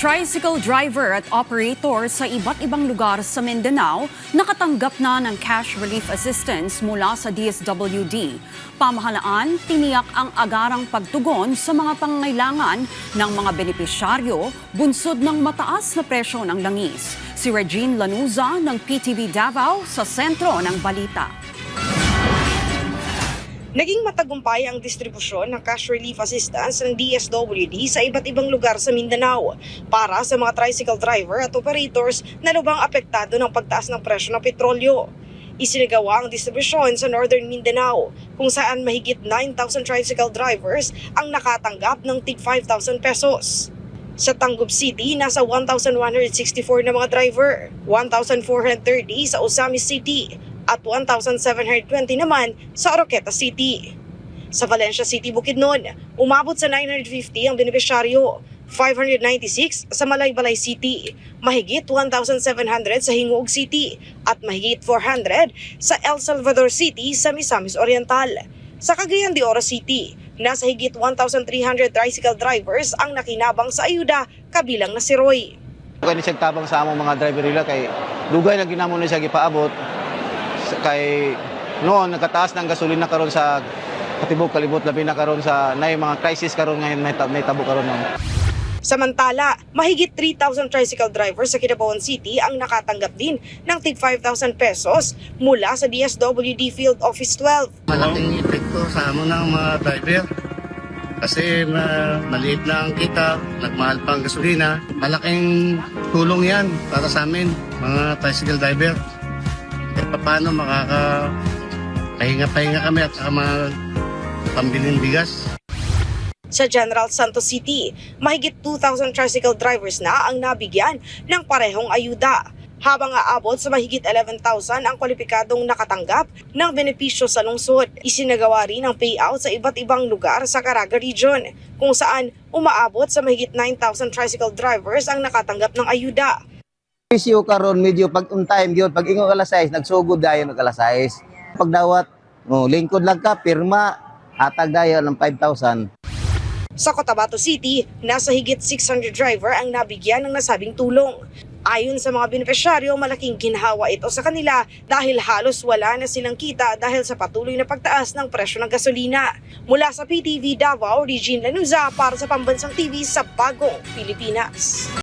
Tricycle driver at operator sa iba't ibang lugar sa Mindanao nakatanggap na ng cash relief assistance mula sa DSWD. Pamahalaan, tiniyak ang agarang pagtugon sa mga pangangailangan ng mga benepisyaryo bunsod ng mataas na presyo ng langis. Si Regine Lanuza ng PTV Davao sa sentro ng balita. Naging matagumpay ang distribusyon ng cash relief assistance ng DSWD sa iba't ibang lugar sa Mindanao para sa mga tricycle driver at operators na lubhang apektado ng pagtaas ng presyo ng petrolyo. Isinagawa ang distribusyon sa Northern Mindanao kung saan mahigit 9,000 tricycle drivers ang nakatanggap ng tig 5,000 pesos. Sa Tangub City, nasa 1,164 na mga driver, 1,430 sa Osamis City, at 1,720 naman sa Oroqueta City. Sa Valencia City, Bukidnon, umabot sa 950 ang benepisyaryo, 596 sa Malaybalay City, mahigit 1,700 sa Hingoog City, at mahigit 400 sa El Salvador City sa Misamis Oriental. Sa Cagayan de Oro City, nasa higit 1,300 tricycle drivers ang nakinabang sa ayuda, kabilang na si Roy. Kaya siya tabang sa among mga driver nila kay dugay na ginamon na siya gipaabot kay noon nagkataas ng gasolina karon sa katibok kalibot labi na karon sa nay mga crisis karon ngayon may tabo karon no. Samantala, mahigit 3,000 tricycle drivers sa Kidapawan City ang nakatanggap din ng tig 5,000 pesos mula sa DSWD Field Office 12. Malaking epekto sa amon ng mga driver kasi maliit na ang kita, nagmahal pa ang gasolina. Malaking tulong yan para sa amin, mga tricycle driver. At paano makakapahinga-pahinga kami at saka mga pambiling bigas. Sa General Santos City, mahigit 2,000 tricycle drivers na ang nabigyan ng parehong ayuda, habang aabot sa mahigit 11,000 ang kwalipikadong nakatanggap ng benepisyo sa lungsod. Isinagawa rin ang payout sa iba't ibang lugar sa Caraga Region, kung saan umaabot sa mahigit 9,000 tricycle drivers ang nakatanggap ng ayuda. Isyo karon medyo pag on time gyud pag ingon alas 6 nagsugod dayon og alas 6. Pag dawat lingkod lang ka pirma hatag dayon ng 5,000. Sa Cotabato City, nasa higit 600 driver ang nabigyan ng nasabing tulong. Ayon sa mga benepisyaryo, malaking ginhawa ito sa kanila dahil halos wala na silang kita dahil sa patuloy na pagtaas ng presyo ng gasolina. Mula sa PTV Davao, Regine Lanuza para sa Pambansang TV sa Bagong Pilipinas.